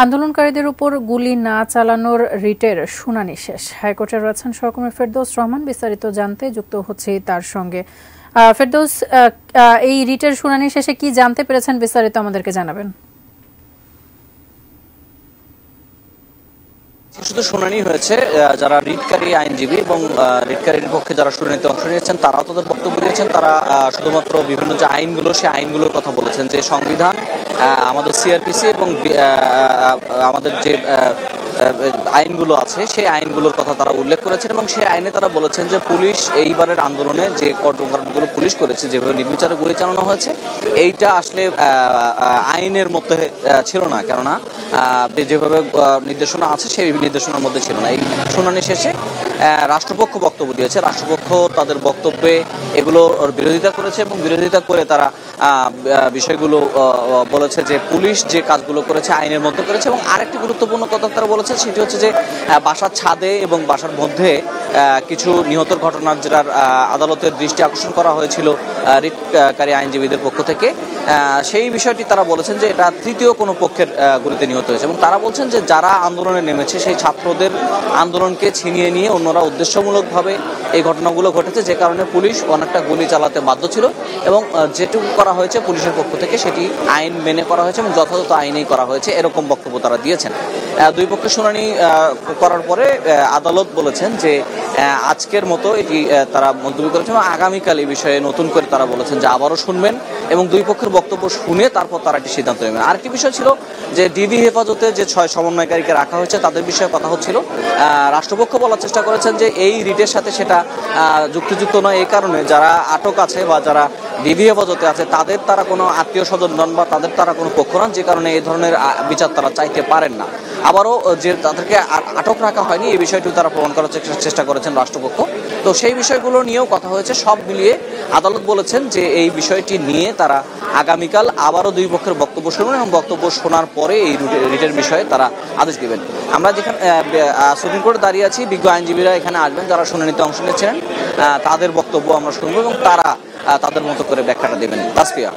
আন্দোলনকারীদের উপর গুলি না চালানোর রিটের শুনানি শেষ। হাইকোর্টে রয়েছেন সহকর্মী ফেরদৌস রহমান, বিস্তারিত জানতে যুক্ত হচ্ছে তার সঙ্গে। ফেরদৌস, এই রিটের শুনানি শেষে কি জানতে পেরেছেন বিস্তারিত আমাদেরকে জানাবেন। শুধু শুনানি হয়েছে, যারা রিটকারী আইনজীবী এবং রিটকারীর পক্ষে যারা শুনানিতে অংশ নিয়েছেন তারাও তাদের বক্তব্য দিয়েছেন। তারা শুধুমাত্র বিভিন্ন যে আইনগুলো সেই আইনগুলোর কথা বলেছেন, যে সংবিধান, আমাদের সিআরপিসি এবং আমাদের যে আইনগুলো আছে সেই আইনগুলোর কথা তারা উল্লেখ করেছেন এবং সেই আইনে তারা বলেছেন যে পুলিশ এইবারের আন্দোলনে যে কর্মকাণ্ডগুলো পুলিশ করেছে, যেভাবে নির্বিচারে গুলি চালানো হয়েছে, এইটা আসলে আইনের মধ্যে ছিল না। কেননা যেভাবে নির্দেশনা আছে সেই নির্দেশনার মধ্যে ছিল না। এই শুনানি শেষে রাষ্ট্রপক্ষ বক্তব্য দিয়েছে। রাষ্ট্রপক্ষ তাদের বক্তব্যে এগুলোর বিরোধিতা করেছে এবং বিরোধিতা করে তারা বিষয়গুলো বলেছে যে পুলিশ যে কাজগুলো করেছে আইনের মধ্যে করেছে। এবং আরেকটি গুরুত্বপূর্ণ কথা তারা বলেছে, সেটি হচ্ছে যে বাসার ছাদে এবং বাসার মধ্যে কিছু নিহতের ঘটনার যেটার আদালতের দৃষ্টি আকর্ষণ করা হয়েছিল রিটকারী আইনজীবীদের পক্ষ থেকে, সেই বিষয়টি তারা বলেছেন যে এটা তৃতীয় কোনো পক্ষের গুলিতে নিহত হয়েছে। এবং তারা বলছেন যে যারা আন্দোলনে নেমেছে সেই ছাত্রদের আন্দোলনকে ছিনিয়ে নিয়ে অন্যরা উদ্দেশ্যমূলকভাবে এই ঘটনাগুলো ঘটেছে, যে কারণে পুলিশ অনেকটা গুলি চালাতে বাধ্য ছিল। এবং যেটুকু করা হয়েছে পুলিশের পক্ষ থেকে সেটি আইন মেনে করা হয়েছে এবং যথাযথ আইনেই করা হয়েছে, এরকম বক্তব্য তারা দিয়েছেন। দুই পক্ষের শুনানি করার পরে আদালত বলেছেন যে আজকের মতো এটি তারা মুলতবি করেছেন এবং আগামীকাল এই বিষয়ে নতুন করে তারা বলেছেন যে আবারও শুনবেন এবং দুই পক্ষের বক্তব্য শুনে তারপর তারা একটি সিদ্ধান্ত নেবেন। আরেকটি বিষয় ছিল যে ডিবি হেফাজতে যে 6 সমন্বয়কারীকে রাখা হয়েছে তাদের বিষয়ে কথা হচ্ছিল। রাষ্ট্রপক্ষ বলার চেষ্টা করেছেন যে এই রিটের সাথে সেটা যুক্তিযুক্ত নয়, এই কারণে যারা আটক আছে বা যারা ডিবি হেফাজতে আছে তারা কোনো আত্মীয় স্বজন নন বা তারা কোনো পক্ষ নন, যে কারণে এই ধরনের বিচার তারা চাইতে পারেন না। আবারও যে তাদেরকে আটক রাখা হয়নি এই বিষয়টি তারা প্রমাণ করার চেষ্টা করেছেন রাষ্ট্রপক্ষ। তো সেই বিষয়গুলো নিয়েও কথা হয়েছে। সব মিলিয়ে আদালত বলেছেন যে এই বিষয়টি নিয়ে তারা আগামীকাল আবারও দুই পক্ষের বক্তব্য শুনবেন এবং বক্তব্য শোনার পরে এই রিটের বিষয়ে তারা আদেশ দেবেন। আমরা যেখানে সুপ্রিম কোর্টে দাঁড়িয়ে আছি, বিজ্ঞ আইনজীবীরা এখানে আসবেন, যারা শুনানিতে অংশ নিয়েছিলেন তাদের বক্তব্য আমরা শুনবো এবং তারা তাদের মতো করে ব্যাখ্যাটা দেবেন। তাসফিয়া।